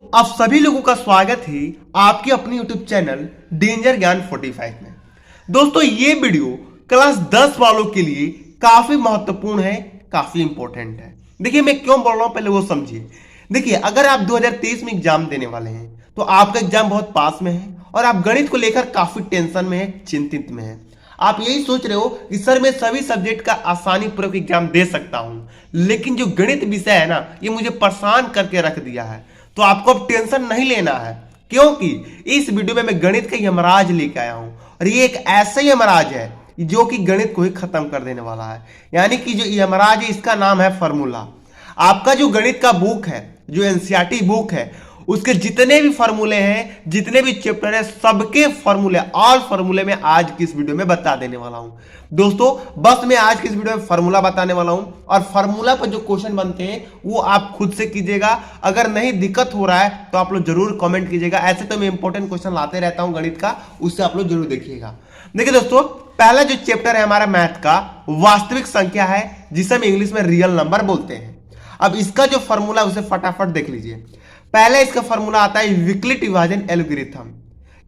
आप सभी लोगों का स्वागत है आपके अपने YouTube चैनल डेंजर ज्ञान 45 में। दोस्तों ये वीडियो क्लास 10 वालों के लिए काफी महत्वपूर्ण है, काफी इंपॉर्टेंट है। देखिए मैं क्यों बोल रहा हूं पहले वो समझिए। देखिए अगर आप 2023 में एग्जाम देने वाले हैं तो आपका एग्जाम बहुत पास में है और आप गणित को लेकर काफी टेंशन में है, चिंतित में है। आप यही सोच रहे हो कि सर मैं सभी सब्जेक्ट का आसानी पूर्वक एग्जाम दे सकता हूं, लेकिन जो गणित विषय है ना ये मुझे परेशान करके रख दिया है। तो आपको अब टेंशन नहीं लेना है, क्योंकि इस वीडियो में मैं गणित का यमराज लेके आया हूं और ये एक ऐसा यमराज है जो कि गणित को ही खत्म कर देने वाला है। यानी कि जो यमराज है इसका नाम है फॉर्मूला। आपका जो गणित का बुक है, जो एनसीईआरटी बुक है, उसके जितने भी फॉर्मूले हैं, जितने भी चैप्टर है, सबके फॉर्मूले, ऑल फॉर्मूले में आज की इस वीडियो में बता देने वाला हूं। दोस्तों बस मैं आज की इस वीडियो में फॉर्मूला बताने वाला हूं और फॉर्मूला पर जो क्वेश्चन बनते हैं वो आप खुद से कीजिएगा। अगर नहीं दिक्कत हो रहा है तो आप लोग जरूर कमेंट कीजिएगा। ऐसे तो मैं इंपॉर्टेंट क्वेश्चन लाते रहता हूं गणित का, उससे आप लोग जरूर देखिएगा। देखिए दोस्तों पहला जो चैप्टर है हमारा मैथ का, वास्तविक संख्या है, जिसे हम इंग्लिश में रियल नंबर बोलते हैं। अब इसका जो फॉर्मूला उसे फटाफट देख लीजिए। पहले इसका फॉर्मूला आता है विकलित विभाजन एल्गोरिथम।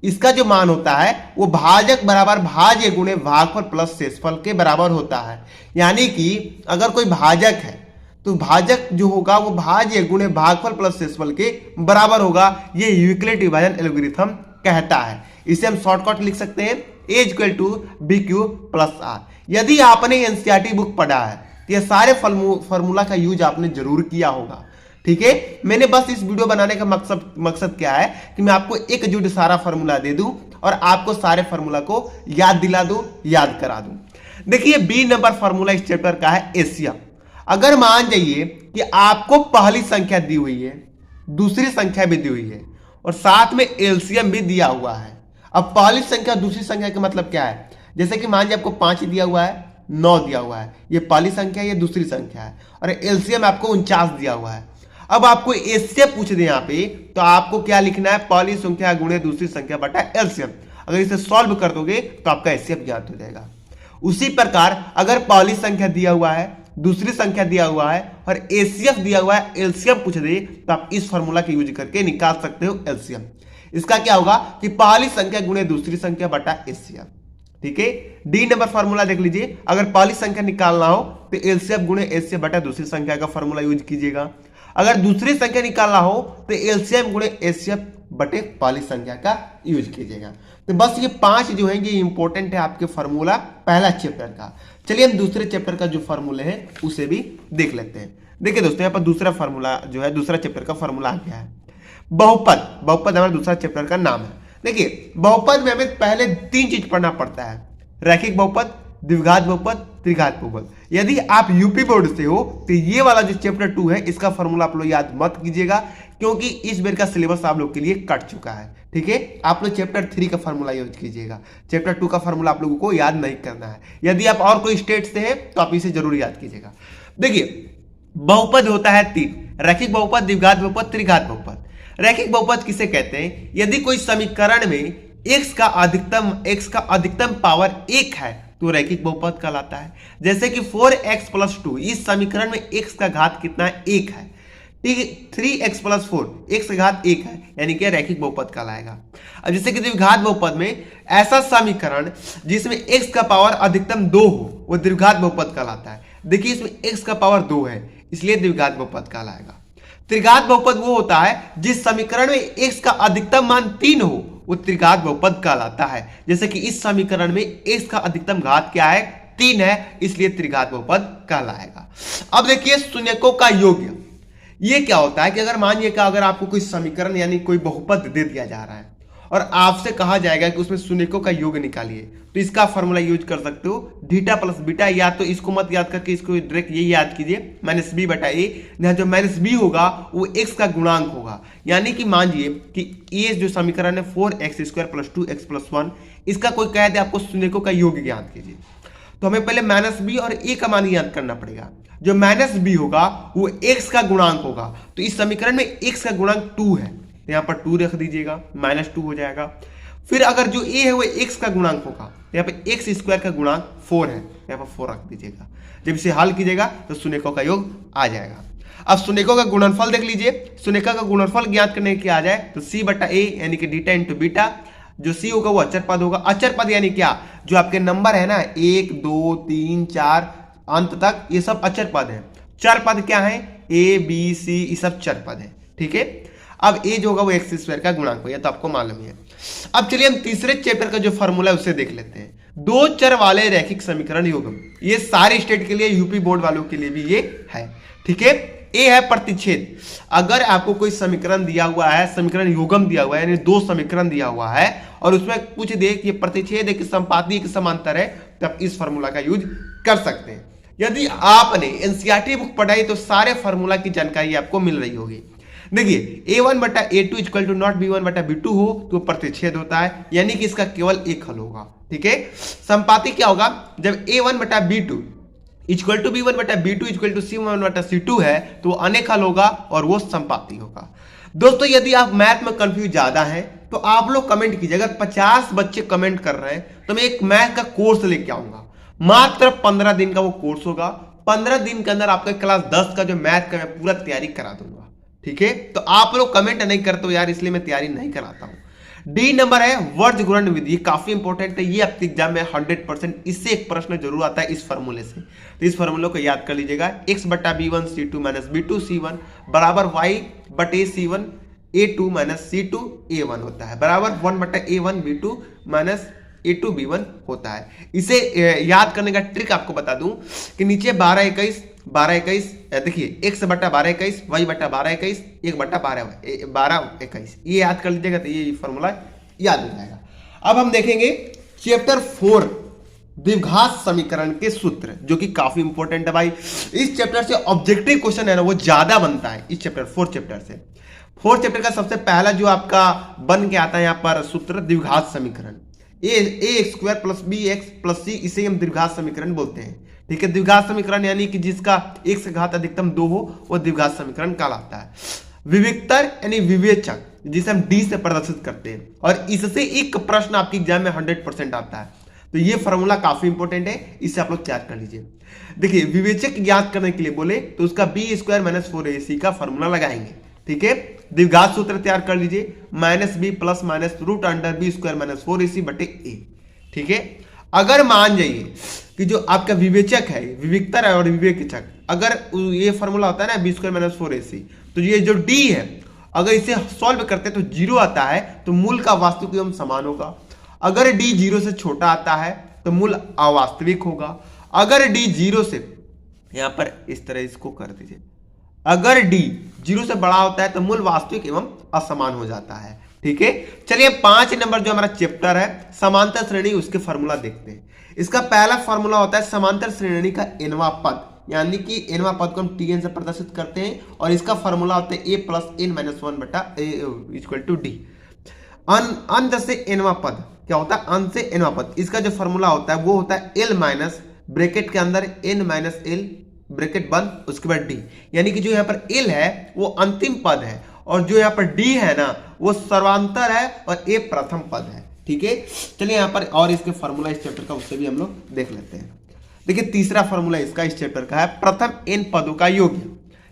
इसका जो मान होता है वो भाजक बराबर भाज्य गुणे भागफल प्लस शेषफल के बराबर होता है। यानी कि अगर कोई भाजक है तो भाजक जो होगा वो भाज्य गुणे भागफल प्लस शेषफल के बराबर होगा। ये विकलित विभाजन एल्गोरिथम कहता है। इसे हम शॉर्टकट लिख सकते हैं A equal to B Q plus R. यदि आपने एनसीईआरटी बुक पढ़ा है तो ये सारे फॉर्मूला का यूज आपने जरूर किया होगा। ठीक है, मैंने बस इस वीडियो बनाने का मकसद क्या है कि मैं आपको एक जुट सारा फॉर्मूला दे दूं और आपको सारे फॉर्मूला को याद दिला दूं, याद करा दूं। देखिए बी नंबर फॉर्मूला इस चैप्टर का है एलसीएम। अगर मान जाइए कि आपको पहली संख्या दी हुई है, दूसरी संख्या भी दी हुई है और साथ में एलसीएम भी दिया हुआ है। अब पहली संख्या दूसरी संख्या का मतलब क्या है? जैसे कि मान लीजिए आपको 5 दिया हुआ है, 9 दिया हुआ है, ये पहली संख्या है, ये दूसरी संख्या है और एलसीएम आपको 49 दिया हुआ है। अब आपको इससे पूछ दे यहाँ पे तो आपको क्या लिखना है? पहली संख्या गुणे दूसरी संख्या बटा एलसीएम। अगर इसे सॉल्व कर दोगे तो आपका एलसीएम ज्ञात हो जाएगा। उसी प्रकार अगर पहली संख्या दिया हुआ है, दूसरी संख्या दिया हुआ है और एचसीएफ दिया हुआ है, एलसीएम पूछ दे तो आप इस फॉर्मूला का यूज करके निकाल सकते हो एलसीएम। इसका क्या होगा कि पहली संख्या गुणे दूसरी संख्या बटा एचसीएफ। ठीक है, डी नंबर फॉर्मूला देख लीजिए। अगर पहली संख्या निकालना हो तो एलसीएफ गुणे एचसीएफ बटा दूसरी संख्या का फॉर्मूला यूज कीजिएगा। अगर दूसरी संख्या निकालना हो तो एलसीएम गुणे एचसीएफ बटे पहली संख्या का यूज कीजिएगा। तो बस ये 5 जो है ये इंपॉर्टेंट है आपके फॉर्मूला पहला चैप्टर का। चलिए हम दूसरे चैप्टर का जो फॉर्मूले है उसे भी देख लेते हैं। देखिए दोस्तों यहाँ पर दूसरा फॉर्मूला जो है, दूसरा चैप्टर का फॉर्मूला आ गया है बहुपद। बहुपद हमारा दूसरा चैप्टर का नाम है। देखिए बहुपद में हमें पहले 3 चीज पढ़ना पड़ता है, रैखिक बहुपद, द्विघात बहुपद, त्रिघात बहुपद। यदि आप यूपी बोर्ड से हो तो ये वाला जो चैप्टर 2 है इसका फॉर्मूला आप लोग याद मत कीजिएगा, क्योंकि इस बार का सिलेबस आप लोग के लिए कट चुका है। ठीक है, आप लोग चैप्टर 3 का फॉर्मूला यूज कीजिएगा, चैप्टर 2 का फॉर्मूला आप लोगों को याद नहीं करना है। यदि आप और कोई स्टेट से हैं तो आप इसे जरूर याद कीजिएगा। देखिए बहुपद होता है 3, रैखिक बहुपद, द्विघात बहुपद, त्रिघात बहुपद। रैखिक बहुपद किसे कहते हैं? यदि कोई समीकरण में x का अधिकतम पावर 1 है तो रैखिक बहुपद कहलाता है। जैसे कि 4x + 2, इस समीकरण में x का घात कितना है? 1 है। ठीक है, 3x + 4, x का घात 1 है, यानी कि रैखिक बहुपद कहलाएगा। अब जैसे कि द्विघात बहुपद में ऐसा समीकरण जिसमें x का पावर अधिकतम 2 हो वो द्विघात बहुपद कहलाता है। देखिए इसमें x का पावर 2 है इसलिए द्विघात बहुपद कहलाएगा। त्रिघात बहुपद वो होता है जिस समीकरण में x का अधिकतम मान 3 हो वो त्रिघात बहुपद कहलाता है। जैसे कि इस समीकरण में x का अधिकतम घात क्या है? 3 है, इसलिए त्रिघात बहुपद कहलाएगा। अब देखिए शून्यकों का योग्य, ये क्या होता है कि अगर मानिए कि अगर आपको कोई समीकरण यानी कोई बहुपद दे दिया जा रहा है और आपसे कहा जाएगा कि उसमें शून्यकों का योग निकालिए, तो इसका फॉर्मूला यूज कर सकते हो डीटा प्लस बीटा। या तो इसको मत याद करके इसको डायरेक्ट ये याद कीजिए -b बटा a, जहां जो -b होगा वो x का गुणांक होगा। यानी कि मानिए कि ये जो समीकरण है 4x² + 2x + 1, इसका कोई कह दे आपको शून्यकों का योग ज्ञात कीजिए, तो हमें पहले -b और a का मान याद करना पड़ेगा। जो -b होगा वो x का गुणांक होगा, तो इस समीकरण में x का गुणांक 2 है, यहाँ पर 2 रख दीजिएगा, -2 हो जाएगा। फिर अगर जो a है वो x का गुणांक होगा, यहाँ पे x² का गुणांक 4 है, यहाँ पर 4 रख दीजिएगा। जब इसे हल कीजिएगा तो शून्यकों का योग आ जाएगा। अब सुनेखों का गुणनफल देख लीजिए, सुनेखा का गुणनफल ज्ञात करने की आ जाए तो सी बटा ए यानी कि डीटा इंटू बीटा, जो सी होगा वो अचर पद होगा। अचर पद यानी क्या, जो आपके नंबर है ना 1 2 3 4 अंत तक, ये सब अचर पद है। चर पद क्या है, ए बी सी, ये सब चर पद है, ठीक है। अब ए जो होगा वो एक्स स्क्वायर का गुणांक होगा, तो आपको मालूम है। अब चलिए हम तीसरे चैप्टर का जो फॉर्मूला है उससे देख लेते हैं। दो चर वाले रैखिक समीकरण युग्म, ये सारे स्टेट के लिए, यूपी बोर्ड वालों के लिए भी ये है, ठीक है। ए है प्रतिच्छेद। अगर आपको कोई समीकरण दिया हुआ है, समीकरण युग्म दिया हुआ है, यानी दो समीकरण दिया हुआ है और उसमें पूछ दे कि प्रतिच्छेद है कि संपाती कि समांतर है, तब इस फॉर्मूला का यूज कर सकते हैं। यदि आपने एनसीईआरटी बुक पढ़ाई तो सारे फॉर्मूला की जानकारी आपको मिल रही होगी। देखिए a1 बटा a2 equal to not b1 बटा b2 हो तो प्रतिच्छेद होता है, यानी कि इसका केवल एक हल होगा, ठीक है। संपाती क्या होगा, जब a1 बटा b2 इक्वल टू b1 बटा b2 इक्वल टू c1 बटा c2 है तो अनेक हल होगा और वो संपाती होगा। दोस्तों यदि आप मैथ में कंफ्यूज ज्यादा हैं तो आप लोग कमेंट कीजिए। अगर 50 बच्चे कमेंट कर रहे हैं तो मैं एक मैथ का कोर्स लेके आऊंगा, मात्र 15 दिन का वो कोर्स होगा। 15 दिन के अंदर आपका क्लास 10 का जो मैथ का मैं पूरा तैयारी करा दूंगा, ठीक है। तो आप लोग कमेंट नहीं करते हो यार, इसलिए मैं तैयारी नहीं कराता हूं। डी नंबर है वर्ज गुणन विधि, काफी इंपॉर्टेंट है, ये आपके एग्जाम में 100%, इससे एक प्रश्न जरूर आता है इस फॉर्मूले से, तो इस फॉर्मूले को याद कर लीजिएगा। x बटा b1 c2 minus b2 c1 बराबर y बटे c1 a2 minus c2 a1 होता है, बराबर 1 बटा a1 b2 minus a2 b1 होता है। इसे याद करने का ट्रिक आपको बता दूं कि नीचे 12 21 देखिए x बटा 12 21 y बटा 12 21 1 बटा 12 21, ये याद कर लीजिएगा तो ये फॉर्मूला याद हो जाएगा। अब हम देखेंगे चैप्टर 4 द्विघात समीकरण के सूत्र, जो कि काफी इंपॉर्टेंट है भाई। इस चैप्टर से ऑब्जेक्टिव क्वेश्चन है ना वो ज्यादा बनता है इस चैप्टर 4 चैप्टर से। 4 चैप्टर का सबसे पहला जो आपका बन के आता है यहाँ पर सूत्र द्विघात समीकरण, A square plus B X plus C, इसे हम द्विघात समीकरण बोलते हैं, ठीक है। द्विघात समीकरण यानी कि जिसका एक से घात अधिकतम 2 हो वो द्विघात समीकरण कहलाता है। विविक्तर यानी विवेचक, जिसे हम डी से प्रदर्शित करते हैं, और इससे एक प्रश्न आपके एग्जाम में 100% आता है, तो ये फॉर्मूला काफी इंपॉर्टेंट है, इसे आप लोग तैयार कर लीजिए। देखिए विवेचक ज्ञात करने के लिए बोले तो उसका बी स्क्वायर माइनस 4ac का फॉर्मूला लगाएंगे, ठीक है। द्विघात सूत्र तैयार कर लीजिए, minus B plus minus root under B square minus 4ac बटे ए, ठीक है। अगर मान जाइए कि जो आपका विवेचक है, विविक्तर है और विवेचक, अगर ये फॉर्मूला होता है ना बी स्क्वायर माइनस 4ac, तो ये जो डी है अगर इसे सॉल्व करते हैं तो 0 आता है, तो मूल का वास्तविक एवं समान होगा। अगर डी 0 से छोटा आता है तो मूल अवास्तविक होगा। अगर डी 0 से, यहां पर इस तरह इसको कर दीजिए, अगर डी 0 से बड़ा होता है तो मूल वास्तविक एवं असमान हो जाता है, ठीक है। चलिए 5 नंबर जो हमारा चैप्टर है समांतर श्रेणी, उसके फॉर्मूला देखते हैं। इसका पहला फॉर्मूला होता है समांतर श्रेणी का एनवा पद, यानी कि एनवा पद को हम tn से प्रदर्शित करते हैं, और इसका फॉर्मूला होता है a प्लस n माइनस 1 बटा इक्वल टू डी। अंत से एनवा पद क्या होता है, अंत से एनवा पद, इसका जो फॉर्मूला होता है वो होता है l माइनस ब्रैकेट के अंदर n माइनस l ब्रैकेट बंद, उसके बाद डी, यानी कि जो यहाँ पर l है वो अंतिम पद है और जो यहाँ पर डी है ना वो सर्वांतर है और a प्रथम पद है, ठीक है। चलिए यहाँ पर और इसके फॉर्मूला इस चैप्टर का उससे भी हम लोग देख लेते हैं। देखिए तीसरा फॉर्मूला इसका इस चैप्टर का है प्रथम n पदों का योग,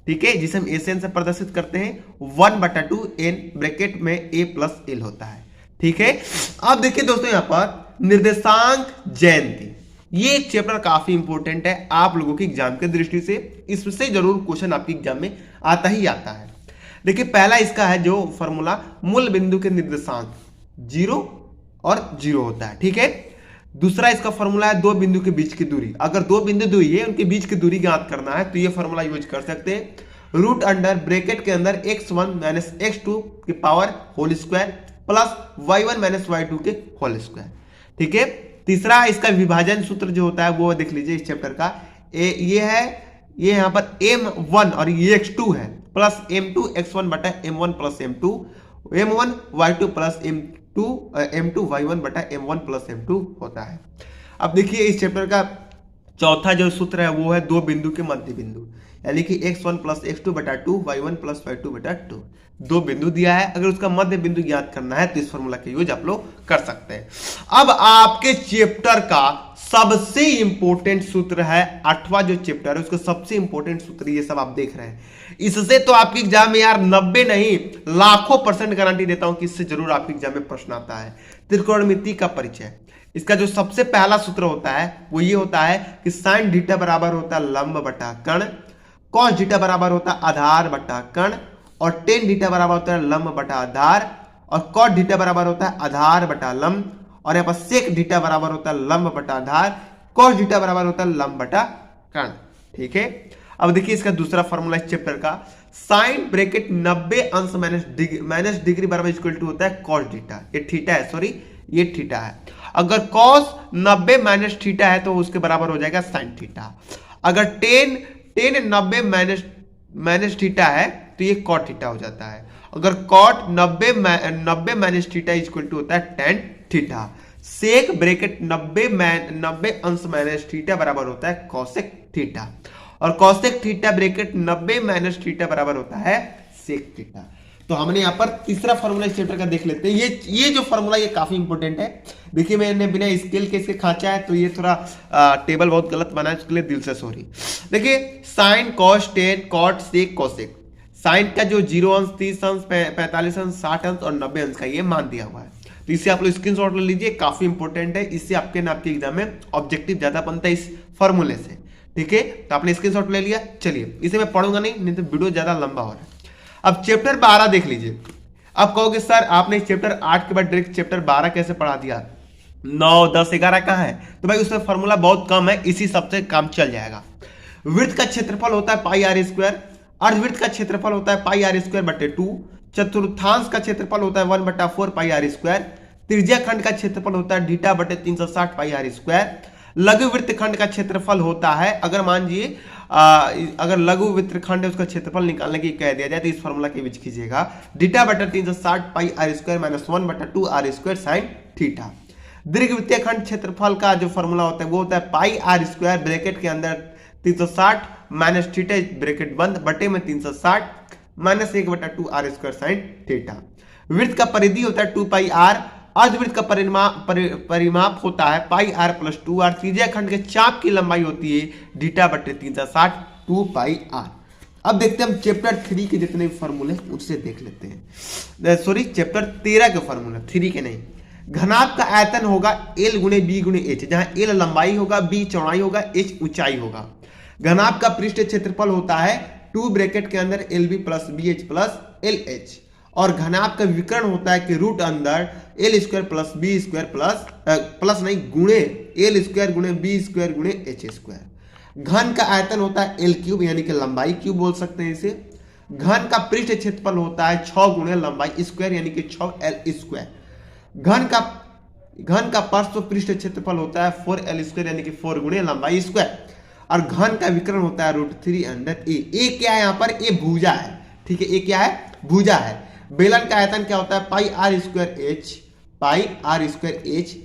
ठीक है, जिसे हम एन से प्रदर्शित करते हैं 1/2 n ब्रैकेट में a प्लस l होता है, ठीक है। अब देखिए दोस्तों यहाँ पर निर्देशांक जयंती, ये एक चैप्टर काफी इंपॉर्टेंट है आप लोगों के एग्जाम के दृष्टि से, इससे जरूर क्वेश्चन आपके एग्जाम में आता ही आता है। देखिए पहला इसका है जो फॉर्मूला, मूल बिंदु के निर्देशांक 0 और 0 होता है, ठीक है। दूसरा इसका फॉर्मूला है दो बिंदु के बीच की दूरी, अगर दो बिंदु दूरी है उनके बीच की दूरी ज्ञात करना है तो ये फॉर्मूला यूज कर सकते हैं। रूट अंडर ब्रैकेट के अंदर x1 माइनस x2 की power whole square plus y1 minus y2 के होल स्क्वायर, ठीक है। तीसरा इसका विभाजन सूत्र जो होता है वो देख लीजिए इस चैप्टर का, ये है, ये यहाँ पर m1 और ये x2 है प्लस m2 x1 बटा m1 plus m2, m1 y2 plus m2 y1 बटा m1 प्लस m2 होता है। अब देखिए इस चैप्टर का चौथा जो सूत्र है वो है दो बिंदु के मध्य बिंदु, यानी कि x1 प्लस x2 बटा 2 y1 प्लस y2 बटा 2। दो बिंदु दिया है, अगर उसका मध्य बिंदु ज्ञात करना है तो इस फॉर्मूला का यूज आप लोग कर सकते हैं। अब आपके चैप्टर का सबसे इंपॉर्टेंट सूत्र है, 8वां जो चैप्टर है उसका सबसे इंपॉर्टेंट सूत्र ये सब आप देख रहे हैं। इससे तो आपके एग्जाम में यार 90 नहीं लाखों % गारंटी देता हूं कि इससे जरूर आपके एग्जाम में प्रश्न आता है। त्रिकोणमिति का परिचय, इसका जो सबसे पहला सूत्र होता है वो ये होता है कि साइन थीटा बराबर होता है लंब बटा कर्ण, कॉस थीटा बराबर होता है आधार बटा कर्ण, और टेन थीटा बराबर होता है लंब बटा आधार, और कॉट थीटा बराबर होता है आधार बटा लंब, और यहाँ पर सेक थीटा बराबर होता है लंब बटा आधार, कॉस थीटा बराबर होता है लंब बटा कर्ण। ठीक है, अब देखिए इसका दूसरा फॉर्मूला इस चैप्टर का, साइन ब्रैकेट 90 अंश माइनस डिग्री बराबर इक्वल टू होता है कॉस थीटा। ये थीटा है, सॉरी ये थीटा है। अगर कॉस 90 माइनस थीटा है तो उसके बराबर हो जाएगा साइन थीटा। अगर टेन 90 माइनस थीटा है तो ये कॉट थीटा हो जाता है। अगर cot 90 minus theta equal to होता है टेन थीटा। सेक ब्रैकेट 90 अंश माइनस थीटा बराबर होता है कॉसेक थीटा, और cosec theta bracket 90 minus theta बराबर होता है सेक थीटा। तो हमने यहाँ पर तीसरा फॉर्मूला इस चैप्टर का देख लेते हैं। ये जो फॉर्मूला ये काफी इंपॉर्टेंट है। देखिए मैंने बिना स्केल के इसके खांचा है तो ये थोड़ा टेबल बहुत गलत बना है, उसके लिए दिल से सॉरी। देखिए sine cos tan cot sec cosec, sine का जो 0 अंश 30 अंश 45 अंश 60 अंश और 90 अंश का ये मान दिया हुआ है। तो इसे आप लोग स्क्रीनशॉट ले लीजिए, काफी इंपॉर्टेंट है। इससे आपके ना आपके एग्जाम में ऑब्जेक्टिव ज्यादा बनता है इस फॉर्मूले से। ठीक है, तो आपने स्क्रीनशॉट ले लिया। चलिए इसे मैं पढ़ूंगा नहीं तो वीडियो ज्यादा लंबा हो रहा है। अब चैप्टर 12 देख लीजिए। अब कहोगे सर आपने चैप्टर 8 के बाद डायरेक्ट चैप्टर 12 कैसे पढ़ा दिया, 9 10 11 कहां है? तो भाई उसमें फॉर्मूला बहुत कम है, इसी सबसे काम चल जाएगा। वृत्त का क्षेत्रफल होता है पाई आर स्क्वायर, अर्धवृत्त का क्षेत्रफल होता है पाई आर स्क्वायर बटे 2, चतुर्थांश का क्षेत्रफल होता है 1/4 पाई आर स्क्वायर, त्रिज्या खंड का क्षेत्रफल होता है थीटा बटे 360 पाई आर स्क्वायर, लघु वृत्त खंड का क्षेत्रफल होता है, अगर मान लीजिए अगर लघु वृत्त खंड है उसका क्षेत्रफल निकालने की कह दिया जाए तो इस फॉर्मूला के बीच कीजिएगा, थीटा बटे 360 pi R square minus 1/2 are square sine theta. दीर्घ वृत्तीय खंड क्षेत्रफल का जो फॉर्मूला होता है वो होता है पाई आर स्क्वायर ब्रैकेट के अंदर 360 माइनस थीटा ब्रैकेट बंद बटे में 360 minus 1/2 are square sine theta. वृत्त का परिधि होता है 2 पाई आर, अर्धवृत्त का परिमाप होता है पाई आर प्लस 2 आर, त्रिज्या खंड के चाप की लंबाई होती है थीटा बटे 360 2 पाई आर। अब देखते हैं हम चैप्टर 3 के जितने फॉर्मूले उससे देख लेते हैं। सॉरी चैप्टर 13 के फॉर्मूले, 3 के नहीं। घनाभ का आयतन होगा L गुणे B गुणे H, जहां L लंबाई होगा, B चौड़ाई होगा, H ऊंचाई होगा। घनाभ का पृष्ठ क्षेत्रफल होता है 2 ब्रैकेट के अंदर LB plus BH plus LH, और घनाभ का विकर्ण होता है कि रूट अंदर L square plus B square plus नहीं गुणे L स्क्वायर गुणे B स्क्वायर गुणे H स्क्वायर। घन का आयतन होता है L क्यूब यानी कि लंबाई क्यूब बोल सकते हैं इसे। घन का पृष्ठ क्षेत्रफल होता है 6 गुणे लंबाई स्क्वायर यानी कि 6L स्क्वायर। घन का पार्श्व पृष्ठ क्षेत्रफल होता है 4L स्क्वायर यानी कि 4 गुणे लंबाई स्क्वायर, और घन का विकर्ण होता है √3 अंडर A। ए क्या है यहाँ पर? ए भुजा है। ठीक है, ए क्या है? भुजा है। बेलन का आयतन क्या होता है? Pi R square H, pi R square H.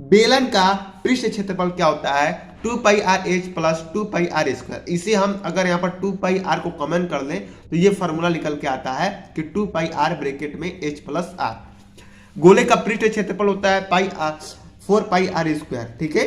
बेलन का पृष्ठ क्षेत्रफल क्या होता है? 2 pi R H plus 2 pi R square. इसे हम अगर यहाँ पर 2 पाई आर को कॉमन कर लें तो ये फॉर्मूला निकल के आता है कि 2 पाई आर ब्रैकेट में एच प्लस आर। गोले का पृष्ठ क्षेत्रफल होता है 4 पाई आर स्क्वायर। ठीक है,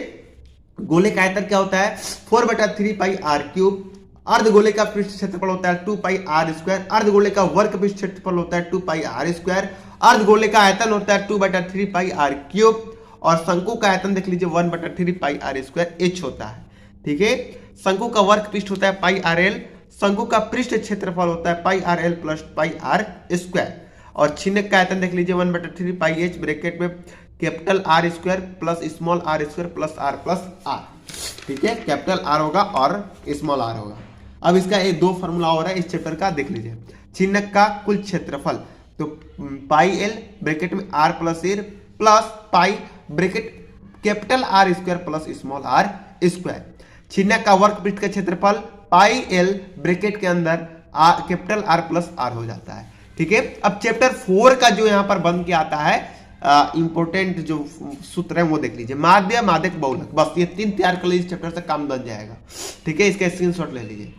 गोले का आयतन क्या होता है? 4/3 पाई आर क्यूब। अर्धगोले का पृष्ठ क्षेत्रफल होता है 2 पाई आर स्क्वायर। अर्धगोले का वर्ग पृष्ठ क्षेत्रफल होता है 2 पाई आर स्क्वायर। अर्धगोले का आयतन होता है 2/3 पाई आर क्यूब, और शंकु का आयतन देख लीजिए 1/3 पाई आर स्क्वायर एच होता है। ठीक है, शंकु का वर्ग पृष्ठ होता है पाई आर एल। शंकु का पृष्ठ क्षेत्रफल होता है pi R L plus pi R square, और छिन्नक का आयतन देख लीजिए 1/3 पाई एच ब्रैकेट में capital R square plus small R square plus R. ठीक है, कैपिटल आर होगा और स्मॉल आर होगा। अब इसका एक 2 फॉर्मूला हो रहा है इस चैप्टर का, देख लीजिए। छिन्नक का कुल क्षेत्रफल तो पाई एल ब्रैकेट में R plus R plus pi bracket capital R square plus small R square. छिन्नक का वर्ग पृष्ठ का क्षेत्रफल पाई एल ब्रैकेट के अंदर कैपिटल आर प्लस आर हो जाता है। ठीक है, अब चैप्टर 4 का जो यहाँ पर बन के आता है इंपोर्टेंट जो सूत्र है वो देख लीजिए। माध्य माध्यक बहुलक, बस ये 3 तैयार कर लीजिए, चैप्टर से काम बन जाएगा। ठीक है, इसका स्क्रीनशॉट ले लीजिए।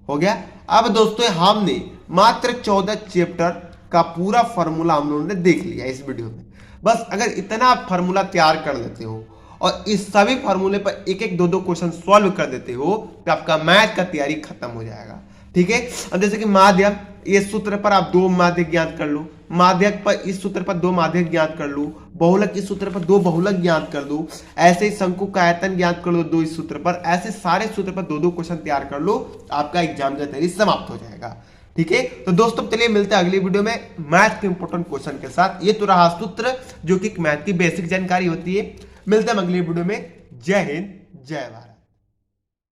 हो गया। अब दोस्तों हमने मात्र 14 चैप्टर का पूरा फॉर्मूला हम लोगों ने देख लिया इस वीडियो में। बस अगर इतना आप फार्मूला तैयार कर लेते हो और इस सभी फार्मूले पर एक एक दो दो क्वेश्चन सॉल्व कर देते हो तो आपका मैथ का तैयारी खत्म हो जाएगा। ठीक है, अब जैसे कि माध्यक, ये सूत्र पर आप 2 माध्यक ज्ञात कर लो, माध्यक पर इस सूत्र पर 2 माध्यक ज्ञात कर लो, बहुलक इस सूत्र पर 2 बहुलक ज्ञात कर दो, ऐसे ही शंकु का आयतन ज्ञात कर लो 2 इस सूत्र पर, ऐसे सारे सूत्र पर 2-2 क्वेश्चन तैयार कर लो, आपका एग्जाम का तैयारी समाप्त हो जाएगा। ठीक है, तो दोस्तों चलिए मिलते हैं अगली वीडियो में मैथ के इंपॉर्टेंट क्वेश्चन के साथ। ये तो रहा सूत्र जो कि मैथ की बेसिक जानकारी होती है। मिलते हैं अगली वीडियो में। जय हिंद, जय भारत।